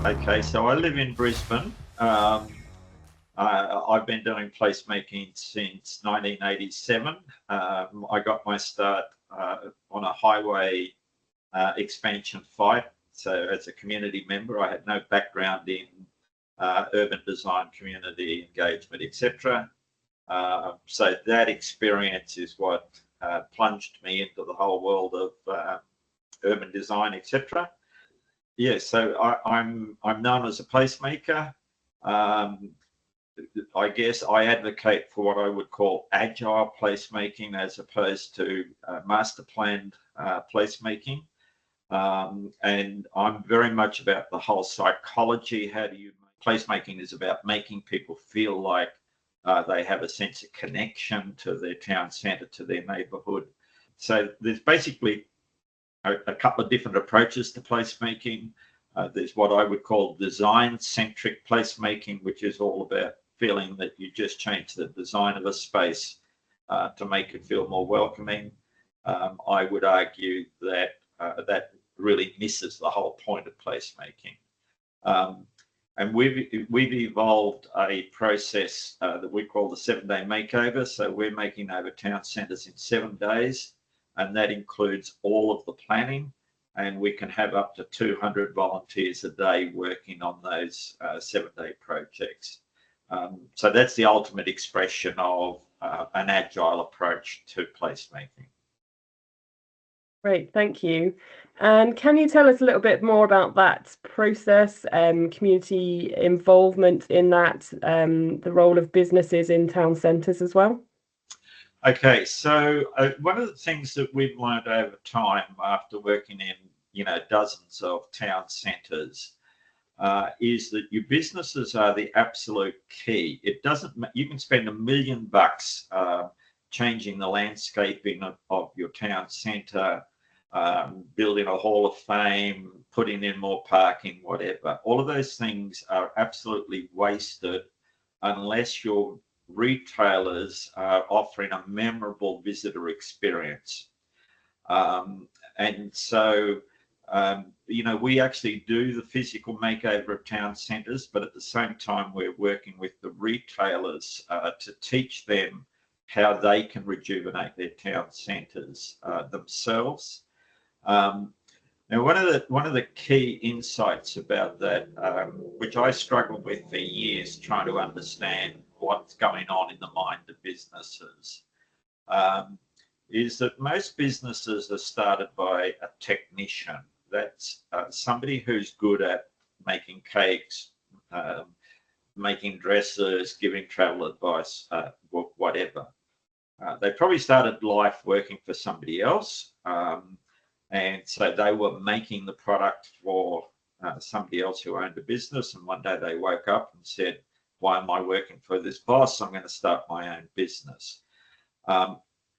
Okay, so I live in Brisbane. I've been doing placemaking since 1987. I got my start on a highway expansion fight. So as a community member, I had no background in urban design, community engagement, etc. So that experience is what plunged me into the whole world of urban design, etc. Yeah, so I'm known as a placemaker. Um, I guess I advocate for what I would call agile placemaking as opposed to master planned placemaking. And I'm very much about the whole psychology. How do you placemaking is about making people feel like they have a sense of connection to their town centre, to their neighbourhood. So there's basically a couple of different approaches to placemaking. There's what I would call design-centric placemaking, which is all about feeling that you just change the design of a space to make it feel more welcoming. I would argue that that really misses the whole point of placemaking. And we've evolved a process that we call the 7-day makeover. So we're making over town centres in 7 days, and that includes all of the planning. And we can have up to 200 volunteers a day working on those 7-day projects. So that's the ultimate expression of an agile approach to placemaking. Great, thank you. And can you tell us a little bit more about that process, community involvement in that, the role of businesses in town centres as well? Okay, so one of the things that we've learned over time after working in dozens of town centres is that your businesses are the absolute key. It doesn't, you can spend $1 million changing the landscaping of your town centre, building a hall of fame, putting in more parking, whatever. All of those things are absolutely wasted unless your retailers are offering a memorable visitor experience. And so we actually do the physical makeover of town centres, but at the same time, we're working with the retailers to teach them how they can rejuvenate their town centres themselves. Now, one of the key insights about that, which I struggled with for years, trying to understand what's going on in the mind of businesses, is that most businesses are started by a technician. That's somebody who's good at making cakes, making dresses, giving travel advice, whatever. They probably started life working for somebody else. And so they were making the product for somebody else who owned a business. And one day they woke up and said, why am I working for this boss? I'm going to start my own business.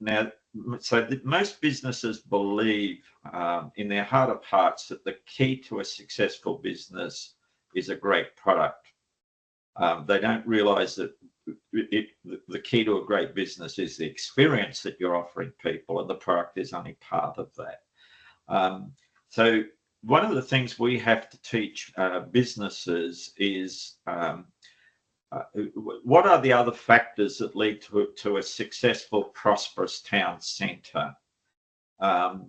Now, so most businesses believe in their heart of hearts that the key to a successful business is a great product. They don't realize that the key to a great business is the experience that you're offering people, and the product is only part of that. So one of the things we have to teach businesses is what are the other factors that lead to a successful, prosperous town centre? To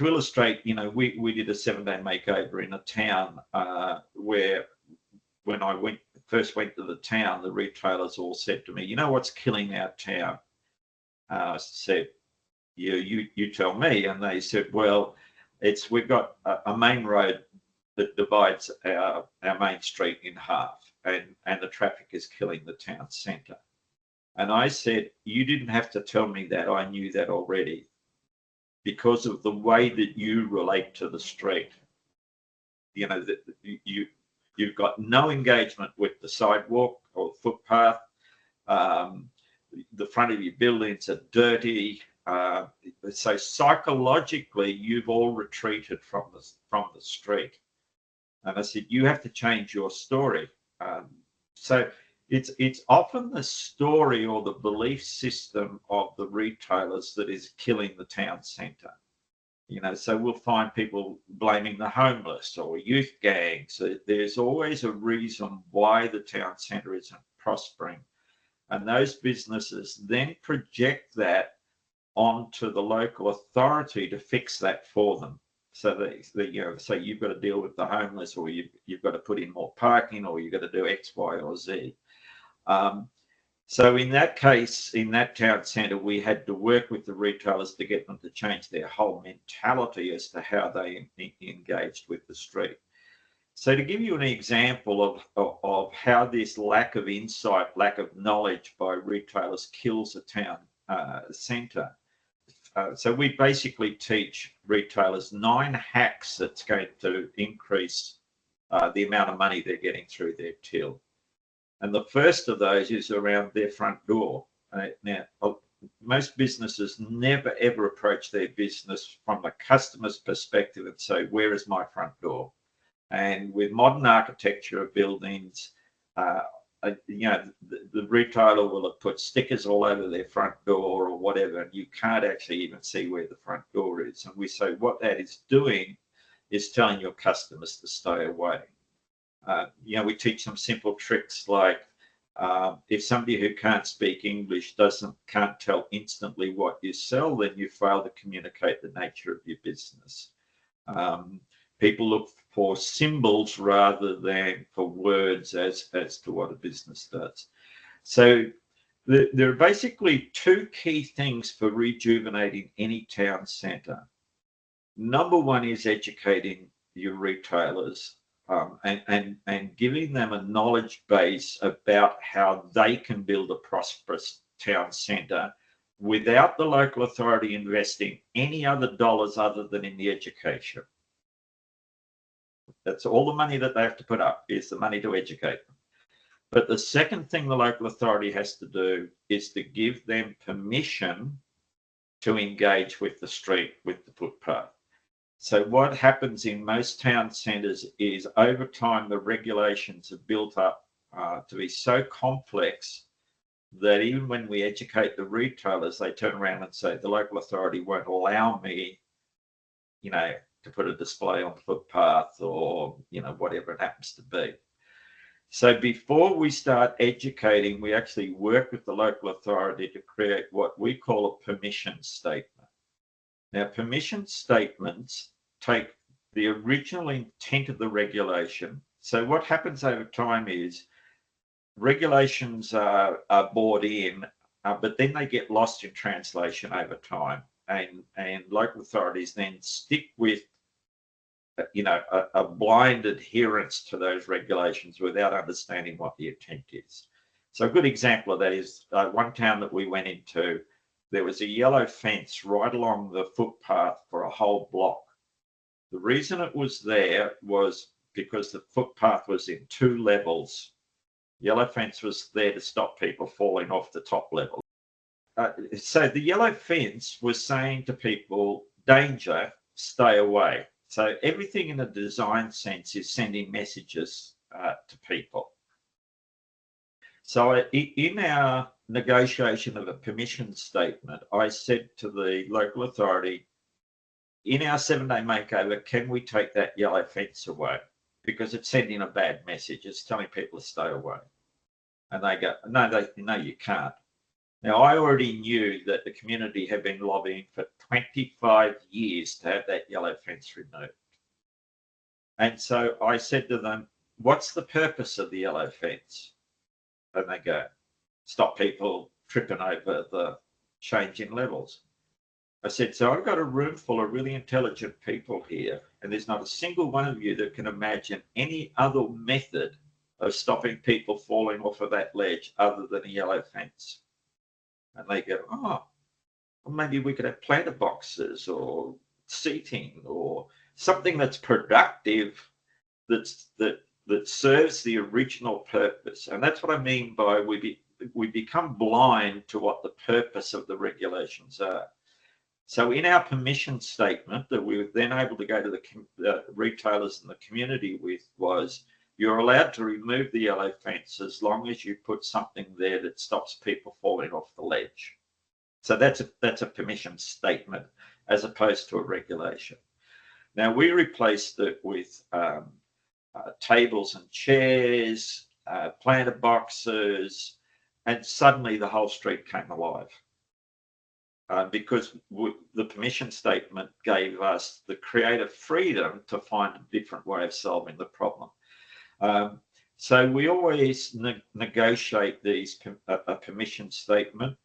illustrate, we did a 7-day makeover in a town where when I first went to the town, the retailers all said to me, you know what's killing our town? I said, you tell me. And they said, well, we've got a main road that divides our main street in half, and the traffic is killing the town centre. And I said, you didn't have to tell me that. I knew that already because of the way that you relate to the street. That you've got no engagement with the sidewalk or footpath. The front of your buildings are dirty. So psychologically, you've all retreated from the street. And I said, you have to change your story. So it's often the story or the belief system of the retailers that is killing the town centre. So we'll find people blaming the homeless or youth gangs. There's always a reason why the town centre isn't prospering. And those businesses then project that onto the local authority to fix that for them. So that say you've got to deal with the homeless, or you've got to put in more parking, or you've got to do X, Y, or Z. So in that case, in that town centre, we had to work with the retailers to get them to change their whole mentality as to how they engaged with the street. So to give you an example of how this lack of insight, lack of knowledge by retailers kills a town centre. So we basically teach retailers 9 hacks that's going to increase the amount of money they're getting through their till. And the first of those is around their front door. Now, most businesses never ever approach their business from the customer's perspective and say, where is my front door? And with modern architecture of buildings, the retailer will have put stickers all over their front door or whatever, and you can't actually even see where the front door is. And we say what that is doing is telling your customers to stay away. We teach them simple tricks like if somebody who can't speak English can't tell instantly what you sell, then you fail to communicate the nature of your business. People look for symbols rather than for words as to what a business does. So there are basically 2 key things for rejuvenating any town centre. Number one is educating your retailers and giving them a knowledge base about how they can build a prosperous town centre without the local authority investing any other dollars other than in the education. That's all the money that they have to put up, is the money to educate them. But the second thing the local authority has to do is to give them permission to engage with the street, with the footpath. So what happens in most town centres is over time the regulations are built up to be so complex that even when we educate the retailers, they turn around and say the local authority won't allow me, to put a display on the footpath or, whatever it happens to be. So before we start educating, we actually work with the local authority to create what we call a permission statement. Now, permission statements take the original intent of the regulation. So what happens over time is regulations are brought in, but then they get lost in translation over time. And local authorities then stick with a blind adherence to those regulations without understanding what the intent is. So a good example of that is one town that we went into. There was a yellow fence right along the footpath for a whole block. The reason it was there was because the footpath was in 2 levels. Yellow fence was there to stop people falling off the top level. So the yellow fence was saying to people, danger, stay away. So everything in a design sense is sending messages to people. So in our negotiation of a permission statement, I said to the local authority, in our 7-day makeover, can we take that yellow fence away? Because it's sending a bad message. It's telling people to stay away. And they go, no, you can't. Now, I already knew that the community had been lobbying for 25 years to have that yellow fence removed. And so I said to them, what's the purpose of the yellow fence? And they go, stop people tripping over the change in levels. I said, so I've got a room full of really intelligent people here, and there's not a single one of you that can imagine any other method of stopping people falling off of that ledge other than a yellow fence. And they go, oh, well, maybe we could have planter boxes or seating or something that's productive, that serves the original purpose. And that's what I mean by we become blind to what the purpose of the regulations are. So in our permission statement that we were then able to go to the retailers and the community with was, you're allowed to remove the yellow fence as long as you put something there that stops people falling off the ledge. So that's a permission statement. as opposed to a regulation. Now, we replaced it with tables and chairs, planter boxes, and suddenly the whole street came alive. Because the permission statement gave us the creative freedom to find a different way of solving the problem. So we always negotiate these a permission statement.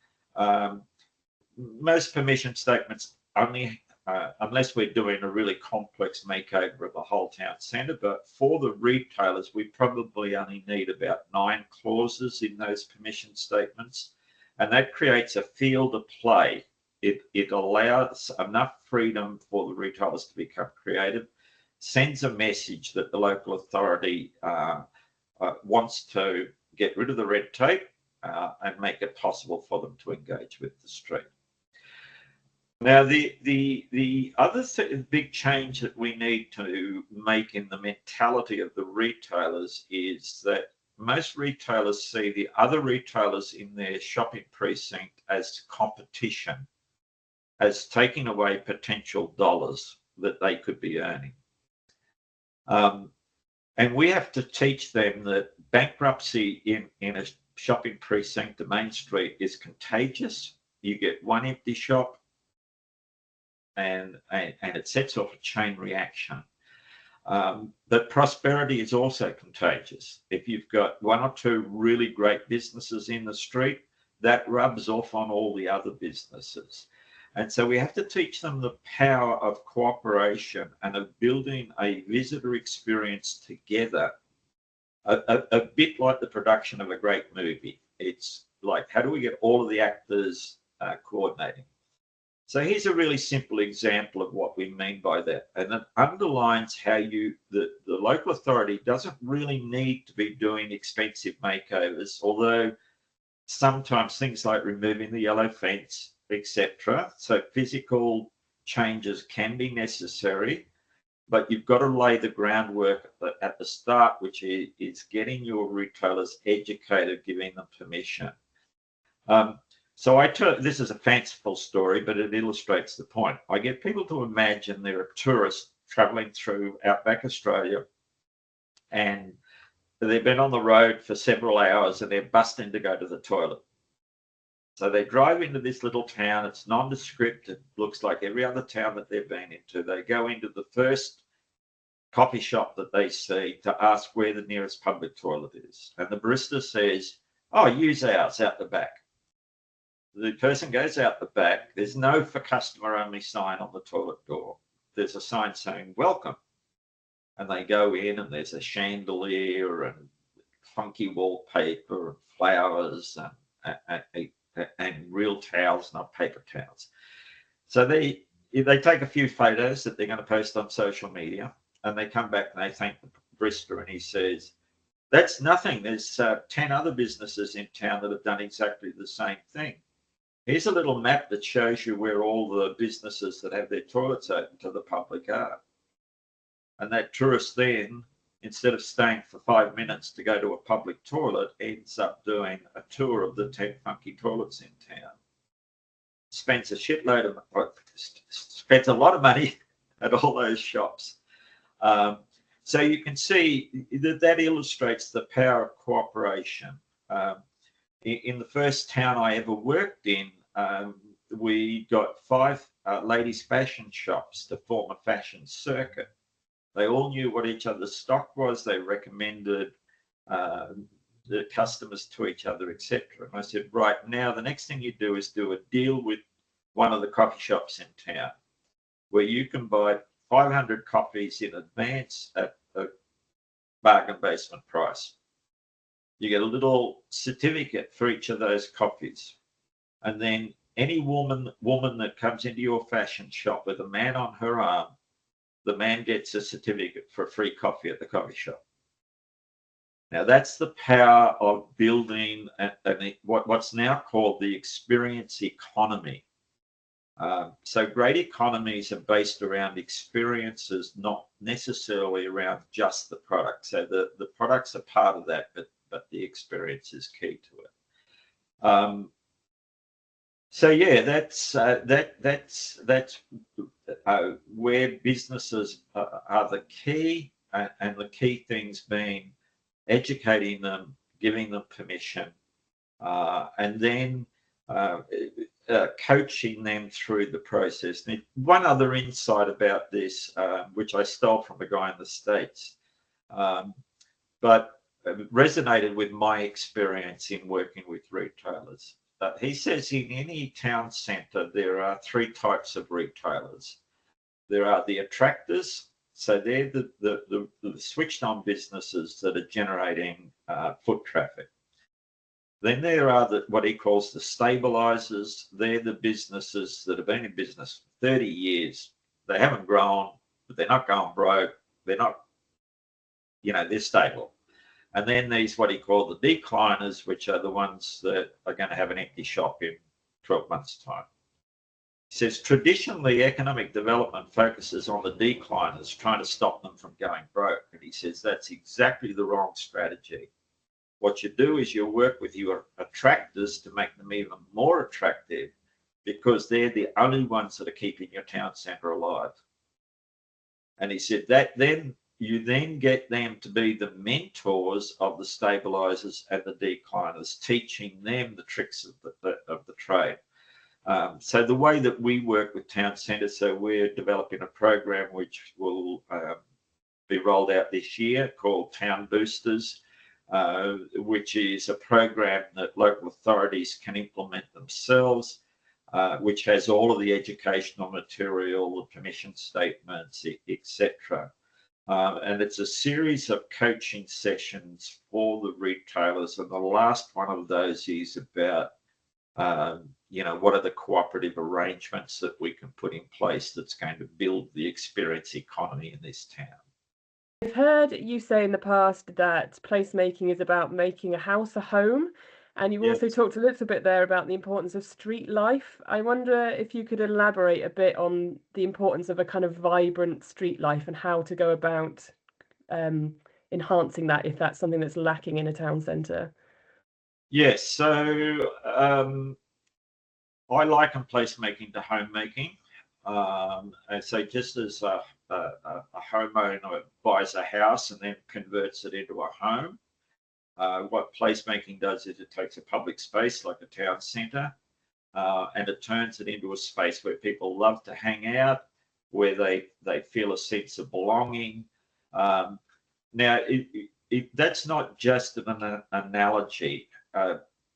Most permission statements only, unless we're doing a really complex makeover of the whole town centre, but for the retailers, we probably only need about 9 clauses in those permission statements, and that creates a field of play. It allows enough freedom for the retailers to become creative, sends a message that the local authority wants to get rid of the red tape and make it possible for them to engage with the street. Now, the other big change that we need to make in the mentality of the retailers is that most retailers see the other retailers in their shopping precinct as competition, as taking away potential dollars that they could be earning. And we have to teach them that bankruptcy in a shopping precinct, the main street, is contagious. You get one empty shop and it sets off a chain reaction. But prosperity is also contagious. If you've got 1 or 2 really great businesses in the street, that rubs off on all the other businesses. And so we have to teach them the power of cooperation and of building a visitor experience together, a bit like the production of a great movie. It's like, how do we get all of the actors coordinating? So here's a really simple example of what we mean by that. And it underlines how the local authority doesn't really need to be doing expensive makeovers, although sometimes things like removing the yellow fence, etc. So physical changes can be necessary, but you've got to lay the groundwork at the start, which is getting your retailers educated, giving them permission. So this is a fanciful story, but it illustrates the point. I get people to imagine they're a tourist traveling through outback Australia, and they've been on the road for several hours and they're busting to go to the toilet. So they drive into this little town. It's nondescript. It looks like every other town that they've been into. They go into the first coffee shop that they see to ask where the nearest public toilet is. And the barista says, "Oh, use ours out the back." The person goes out the back. There's no "for customer only" sign on the toilet door. There's a sign saying "welcome." And they go in and there's a chandelier and funky wallpaper and flowers and real towels, not paper towels. So they take a few photos that they're going to post on social media, and they come back and they thank the barista, and he says, "That's nothing. There's 10 other businesses in town that have done exactly the same thing. Here's a little map that shows you where all the businesses that have their toilets open to the public are." And that tourist then, instead of staying for 5 minutes to go to a public toilet, ends up doing a tour of the 10 funky toilets in town. Spends a lot of money at all those shops. So you can see that illustrates the power of cooperation. In the first town I ever worked in, we got 5 ladies' fashion shops to form a fashion circuit. They all knew what each other's stock was. They recommended the customers to each other, etc. And I said, right, now the next thing you do is do a deal with one of the coffee shops in town where you can buy 500 coffees in advance at a bargain basement price. You get a little certificate for each of those coffees. And then any woman that comes into your fashion shop with a man on her arm, the man gets a certificate for free coffee at the coffee shop. Now that's the power of building what's now called the experience economy. So great economies are based around experiences, not necessarily around just the product. So the products are part of that, but the experience is key to it. So yeah, that's where businesses are the key, and the key things being educating them, giving them permission, and then uh, coaching them through the process. And one other insight about this, which I stole from a guy in the States, um, but resonated with my experience in working with retailers. He says in any town centre, there are three types of retailers. There are the attractors, so they're the switched on businesses that are generating foot traffic. Then there are what he calls the stabilizers. They're the businesses that have been in business for 30 years. They haven't grown, but they're not going broke. They're not, they're stable. And then these, what he called the decliners, which are the ones that are going to have an empty shop in 12 months' time. He says traditionally economic development focuses on the decliners, trying to stop them from going broke. And he says that's exactly the wrong strategy. What you do is you work with your attractors to make them even more attractive, because they're the only ones that are keeping your town centre alive. And he said that then you then get them to be the mentors of the stabilizers and the decliners, teaching them the tricks of the trade. So the way that we work with town centres, so we're developing a program which will be rolled out this year called Town Boosters, which is a program that local authorities can implement themselves, which has all of the educational material, the permission statements, etc. And it's a series of coaching sessions for the retailers. And the last one of those is about, what are the cooperative arrangements that we can put in place that's going to build the experience economy in this town. I've heard you say in the past that placemaking is about making a house a home, and you also talked a little bit there about the importance of street life. I wonder if you could elaborate a bit on the importance of a kind of vibrant street life and how to go about enhancing that, if that's something that's lacking in a town centre. Yes, so I liken placemaking to homemaking. And so just as a homeowner buys a house and then converts it into a home, what placemaking does is it takes a public space like a town centre, and it turns it into a space where people love to hang out, where they feel a sense of belonging. Now, that's not just an analogy.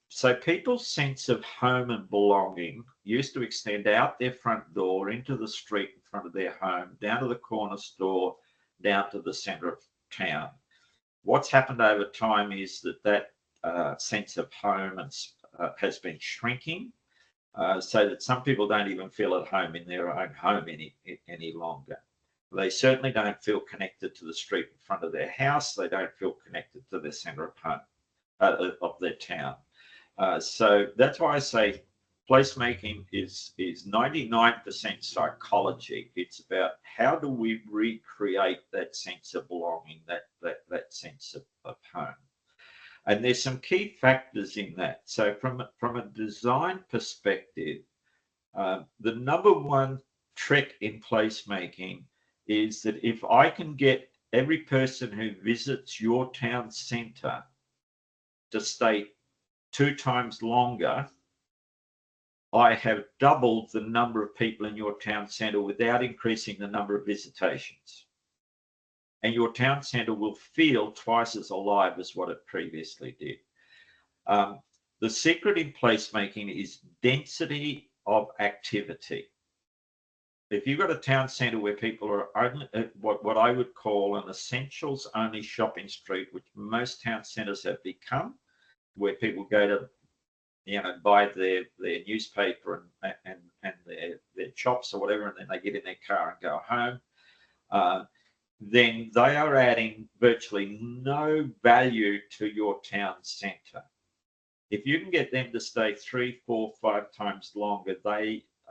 So people's sense of home and belonging used to extend out their front door, into the street in front of their home, down to the corner store, down to the centre of town. What's happened over time is that sense of home has been shrinking, so that some people don't even feel at home in their own home any longer. They certainly don't feel connected to the street in front of their house. They don't feel connected to the centre of home, of their town. So that's why I say placemaking is 99% psychology. It's about how do we recreate that sense of belonging, that sense of home. And there's some key factors in that. So from a design perspective, the number one trick in placemaking is that if I can get every person who visits your town centre to stay 2 times longer, I have doubled the number of people in your town centre without increasing the number of visitations. And your town centre will feel twice as alive as what it previously did. The secret in placemaking is density of activity. If you've got a town centre where people are only what I would call an essentials only shopping street, which most town centres have become, where people go to buy their newspaper and their chops or whatever, and then they get in their car and go home, then they are adding virtually no value to your town centre. If you can get them to stay 3, 4, 5 times longer,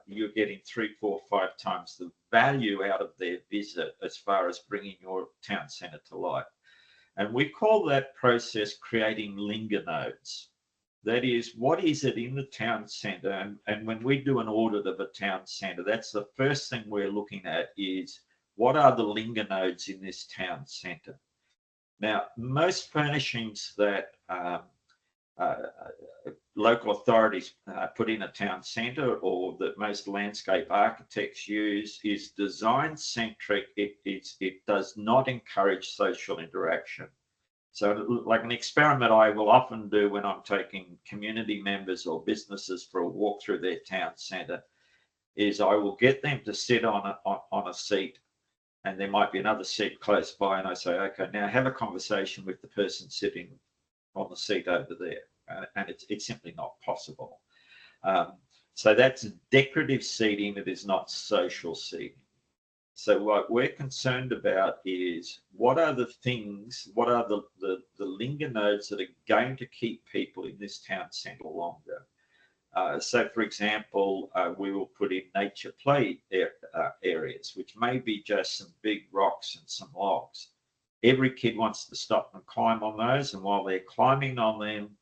you're getting 3, 4, 5 times the value out of their visit as far as bringing your town centre to life. And we call that process creating linger nodes. That is, what is it in the town centre? And when we do an audit of a town centre, that's the first thing we're looking at is what are the linger nodes in this town centre? Now, most furnishings that local authorities put in a town centre, or that most landscape architects use, is design centric. It does not encourage social interaction. So like an experiment I will often do when I'm taking community members or businesses for a walk through their town centre is I will get them to sit on a seat, and there might be another seat close by, and I say, okay, now have a conversation with the person sitting on the seat over there. And it's simply not possible. So that's decorative seating. It is not social seating. So what we're concerned about is what are the things, what are the linger nodes that are going to keep people in this town centre longer. So, for example, we will put in nature play areas, which may be just some big rocks and some logs. Every kid wants to stop and climb on those, and while they're climbing on them,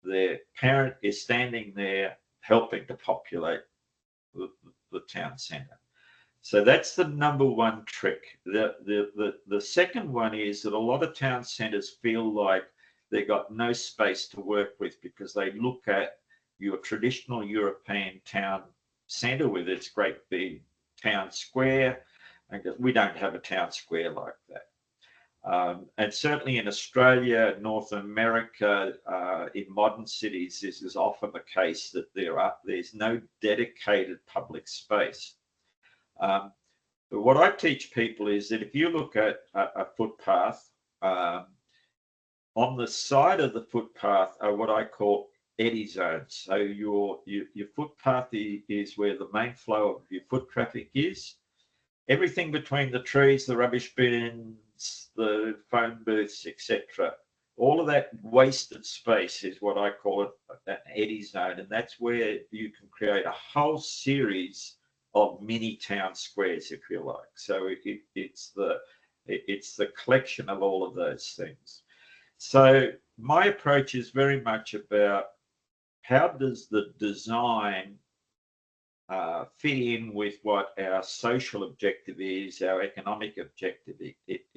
their parent is standing there helping to populate the town centre. So that's the number one trick. The second one is that a lot of town centres feel like they've got no space to work with because they look at your traditional European town centre with its great big town square and go, we don't have a town square like that. And certainly in Australia, North America, in modern cities, this is often the case that there's no dedicated public space. But what I teach people is that if you look at a footpath, on the side of the footpath are what I call eddy zones. So your footpath is where the main flow of your foot traffic is. Everything between the trees, the rubbish bins, the phone booths, etc. All of that wasted space is what I call an eddy zone, and that's where you can create a whole series of mini town squares, if you like. So it's the collection of all of those things. So my approach is very much about how does the design fit in with what our social objective is, our economic objective,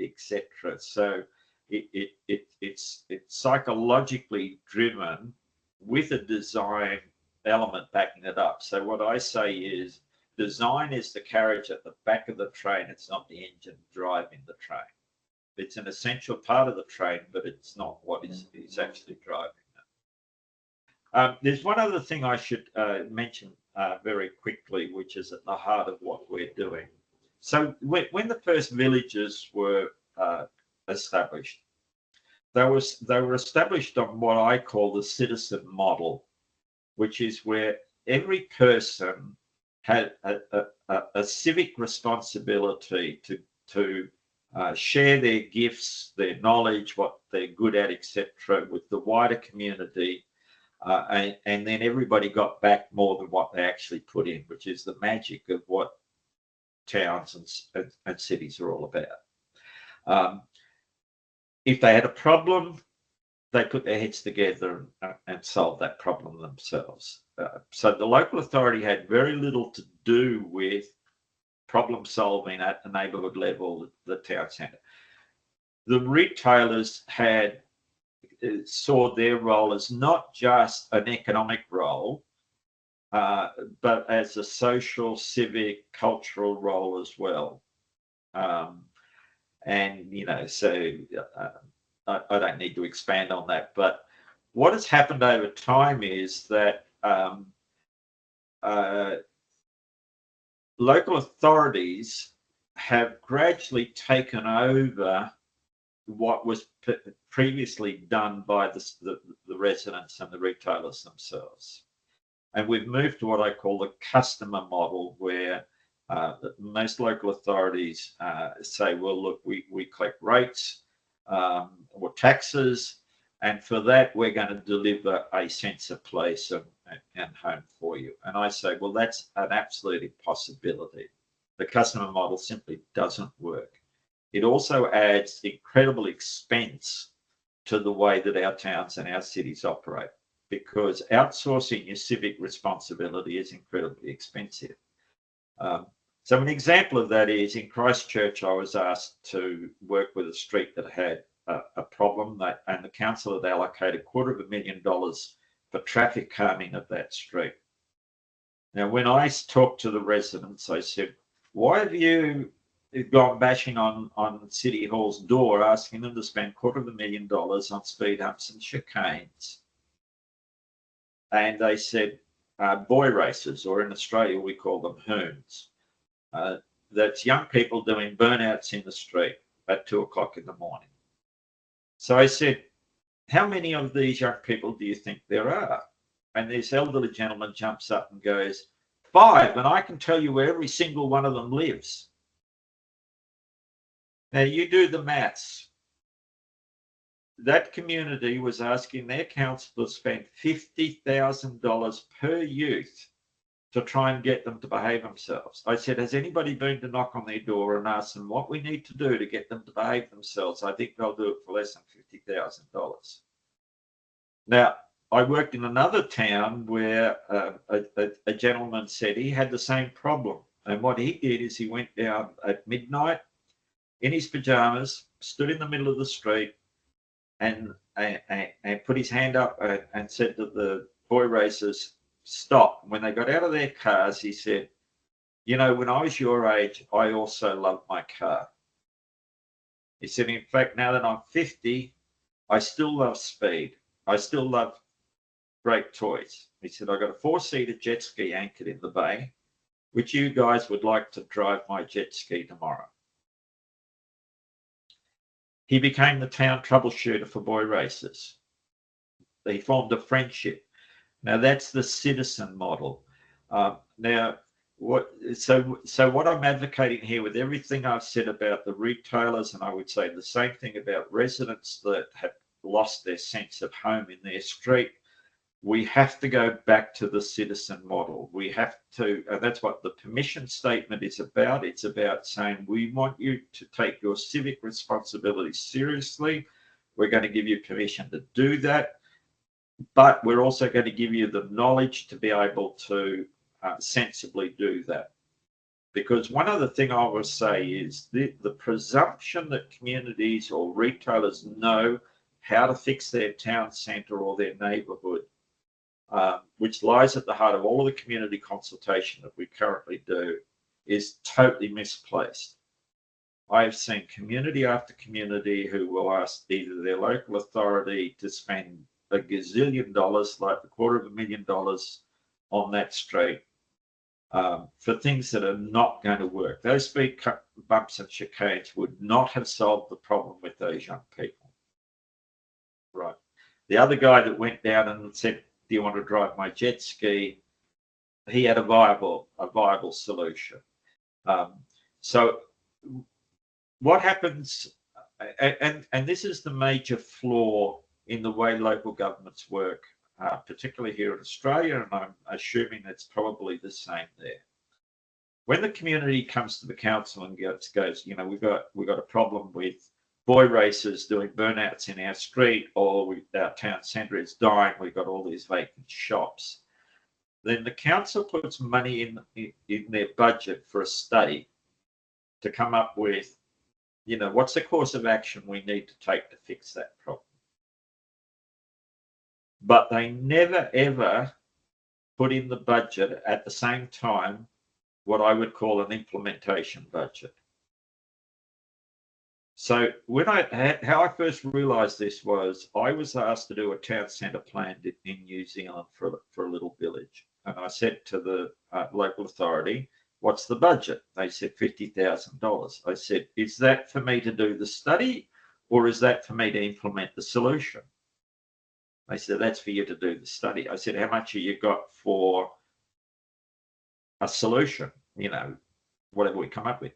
etc. So it's psychologically driven with a design element backing it up. So what I say is design is the carriage at the back of the train. It's not the engine driving the train. It's an essential part of the train, but it's not what is actually driving it. There's one other thing I should mention very quickly, which is at the heart of what we're doing. So when the first villages were established, they were established on what I call the citizen model, which is where every person had a civic responsibility to share their gifts, their knowledge, what they're good at, etc., with the wider community. And then everybody got back more than what they actually put in, which is the magic of what towns and cities are all about. If they had a problem, they put their heads together and solve that problem themselves. So the local authority had very little to do with problem solving at the neighbourhood level, the town centre. The retailers saw their role as not just an economic role, but as a social, civic, cultural role as well. And, you know, so I don't need to expand on that. But what has happened over time is that local authorities have gradually taken over what was previously done by the residents and the retailers themselves. And we've moved to what I call the customer model, where most local authorities say, well, look, we collect rates or taxes, and for that, we're going to deliver a sense of place and home for you. And I say, well, that's an absolute impossibility. The customer model simply doesn't work. It also adds incredible expense to the way that our towns and our cities operate. because outsourcing your civic responsibility is incredibly expensive. So an example of that is in Christchurch, I was asked to work with a street that had a problem, and the council had allocated $250,000 for traffic calming of that street. Now, when I talked to the residents, I said, why have you gone bashing on City Hall's door asking them to spend $250,000 on speed humps and chicanes? And they said, boy races, or in Australia we call them hoons. That's young people doing burnouts in the street at 2 o'clock in the morning. So I said, how many of these young people do you think there are? And this elderly gentleman jumps up and goes, 5, and I can tell you where every single one of them lives. Now you do the maths. That community was asking their council to spend $50,000 per youth to try and get them to behave themselves. I said, has anybody been to knock on their door and ask them what we need to do to get them to behave themselves? I think they'll do it for less than $50,000. Now, I worked in another town where a gentleman said he had the same problem. And what he did is he went down at midnight in his pajamas, stood in the middle of the street, and put his hand up and said to the boy racers, stop. When they got out of their cars, he said, you know, when I was your age, I also loved my car. He said, in fact, now that I'm 50, I still love speed. I still love great toys. He said, I got a 4-seater jet ski anchored in the bay, which you guys would like to drive my jet ski tomorrow. He became the town troubleshooter for boy racers. They formed a friendship. Now that's the citizen model. Now, what I'm advocating here with everything I've said about the retailers, and I would say the same thing about residents that have lost their sense of home in their street, we have to go back to the citizen model. We have to, and that's what the permission statement is about. It's about saying, we want you to take your civic responsibility seriously. We're going to give you permission to do that, but we're also going to give you the knowledge to be able to sensibly do that. Because one other thing I will say is the presumption that communities or retailers know how to fix their town centre or their neighbourhood, which lies at the heart of all of the community consultation that we currently do, is totally misplaced. I've seen community after community who will ask either their local authority to spend a gazillion dollars, like $250,000 on that street, for things that are not going to work. Those speed bumps and chicanes would not have solved the problem with those young people. Right. The other guy that went down and said, do you want to drive my jet ski? He had a viable solution. So what happens, and this is the major flaw in the way local governments work, particularly here in Australia, and I'm assuming it's probably the same there. When the community comes to the council and goes, you know, we've got a problem with boy racers doing burnouts in our street, or our town centre is dying, we've got all these vacant shops, then the council puts money in their budget for a study to come up with, you know, what's the course of action we need to take to fix that problem. But they never, ever put in the budget at the same time what I would call an implementation budget. So when how I first realised this was I was asked to do a town centre plan in New Zealand for a little village. And I said to the local authority, what's the budget? They said $50,000. I said, is that for me to do the study, or is that for me to implement the solution? They said, that's for you to do the study. I said, how much have you got for a solution? You know, whatever we come up with.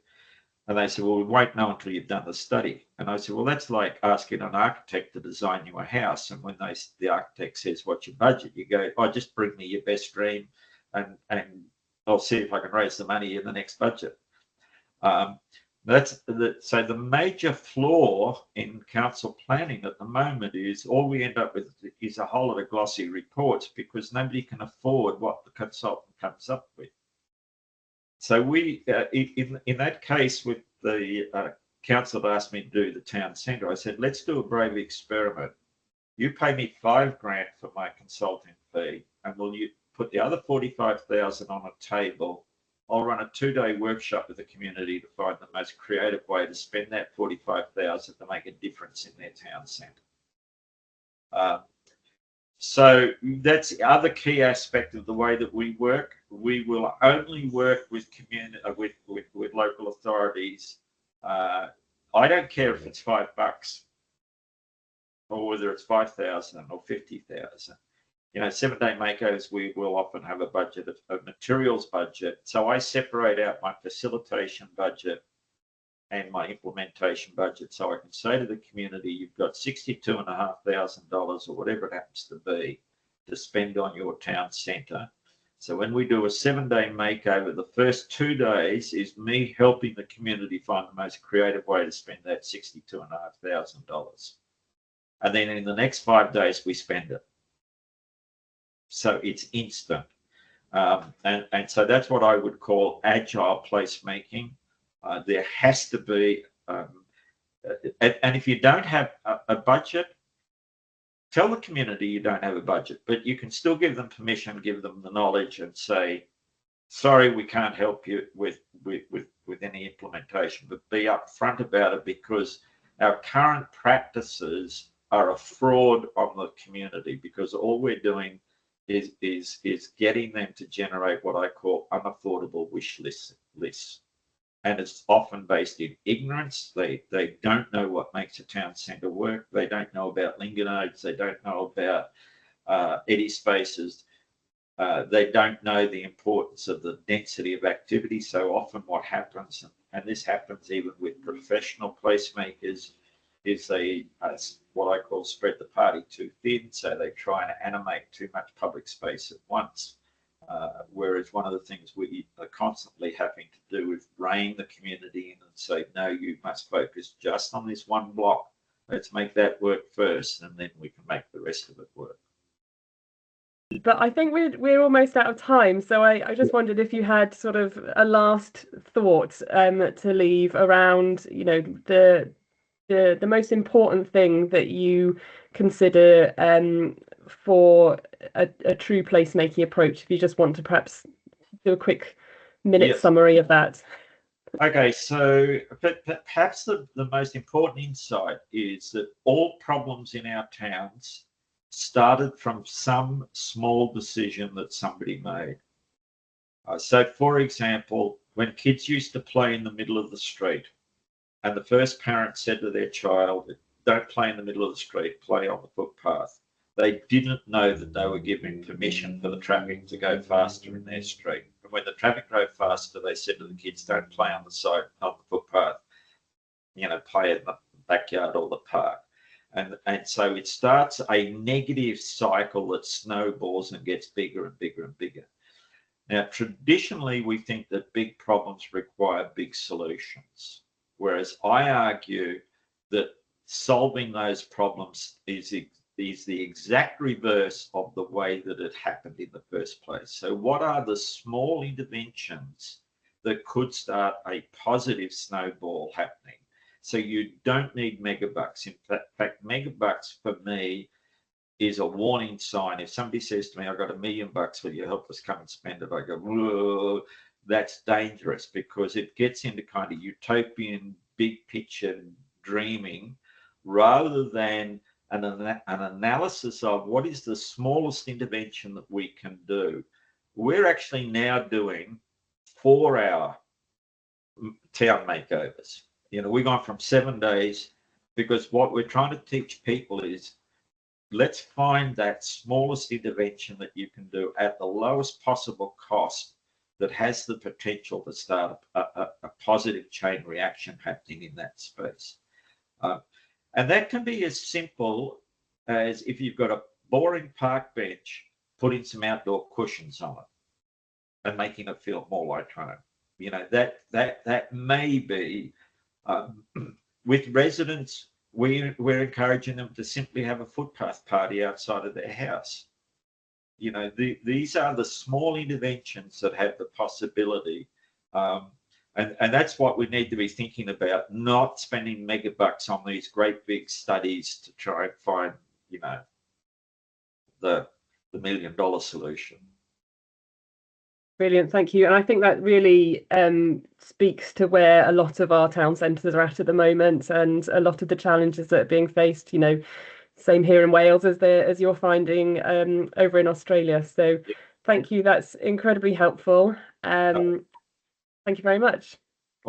And they said, well, we won't know until you've done the study. And I said, well, that's like asking an architect to design you a house. And when the architect says, what's your budget? You go, oh, just bring me your best dream and I'll see if I can raise the money in the next budget. Now, So the major flaw in council planning at the moment is all we end up with is a whole lot of glossy reports because nobody can afford what the consultant comes up with. So we, in that case with the council that asked me to do the town centre, I said, let's do a brave experiment. You pay me $5,000 for my consulting fee, and will you put the other 45,000 on a table? I'll run a 2-day workshop with the community to find the most creative way to spend that 45,000 to make a difference in their town centre. So that's the other key aspect of the way that we work. We will only work with community, with local authorities. I don't care if it's $5 or whether it's 5,000 or 50,000. 7-day makeovers, we will often have a budget, a materials budget. So I separate out my facilitation budget and my implementation budget. So I can say to the community, you've got $62,500 or whatever it happens to be to spend on your town centre. So when we do a 7-day makeover, the first 2 days is me helping the community find the most creative way to spend that $62,500. And then in the next 5 days, we spend it. So it's instant. And so that's what I would call agile placemaking. There has to be, and if you don't have a budget, tell the community you don't have a budget, but you can still give them permission, give them the knowledge and say, sorry, we can't help you with any implementation, but be upfront about it because our current practices are a fraud on the community because all we're doing is getting them to generate what I call unaffordable wish lists. And it's often based in ignorance. They don't know what makes a town centre work. They don't know about Lincoln nodes. They don't know about eddy spaces. They don't know the importance of the density of activity. So often what happens, and this happens even with professional placemakers, is they what I call spread the party too thin. So they try and animate too much public space at once. Whereas one of the things we are constantly having to do is rein the community in and say, no, you must focus just on this one block. Let's make that work first, and then we can make the rest of it work. But I think we're almost out of time, so I just wondered if you had sort of a last thought to leave around, the most important thing that you consider for a true placemaking approach, if you just want to perhaps do a quick minute summary of that. Okay, so perhaps the most important insight is that all problems in our towns started from some small decision that somebody made. So for example, when kids used to play in the middle of the street, and the first parent said to their child, don't play in the middle of the street, play on the footpath. They didn't know that they were giving permission for the traffic to go faster in their street. And when the traffic drove faster, they said to the kids, don't play on the side, on the footpath, play in the backyard or the park. And so it starts a negative cycle that snowballs and gets bigger and bigger and bigger. Now, traditionally, we think that big problems require big solutions. Whereas I argue that solving those problems is the exact reverse of the way that it happened in the first place. So what are the small interventions that could start a positive snowball happening? So you don't need megabucks. In fact, megabucks for me is a warning sign. If somebody says to me, I've got $1 million, will you help us come and spend it? I go, whoa. That's dangerous because it gets into kind of utopian, big picture dreaming rather than an analysis of what is the smallest intervention that we can do. We're actually now doing 4-hour town makeovers. We've gone from 7 days because what we're trying to teach people is let's find that smallest intervention that you can do at the lowest possible cost that has the potential to start a positive chain reaction happening in that space. And that can be as simple as if you've got a boring park bench, putting some outdoor cushions on it and making it feel more like home. That may be With residents, we're encouraging them to simply have a footpath party outside of their house. You know, these are the small interventions that have the possibility. And that's what we need to be thinking about, not spending mega bucks on these great big studies to try and find, you know, the $1 million solution. Brilliant, thank you. And I think that really speaks to where a lot of our town centres are at the moment, and a lot of the challenges that are being faced, you know, same here in Wales as you're finding over in Australia. So thank you, that's incredibly helpful. Thank you very much.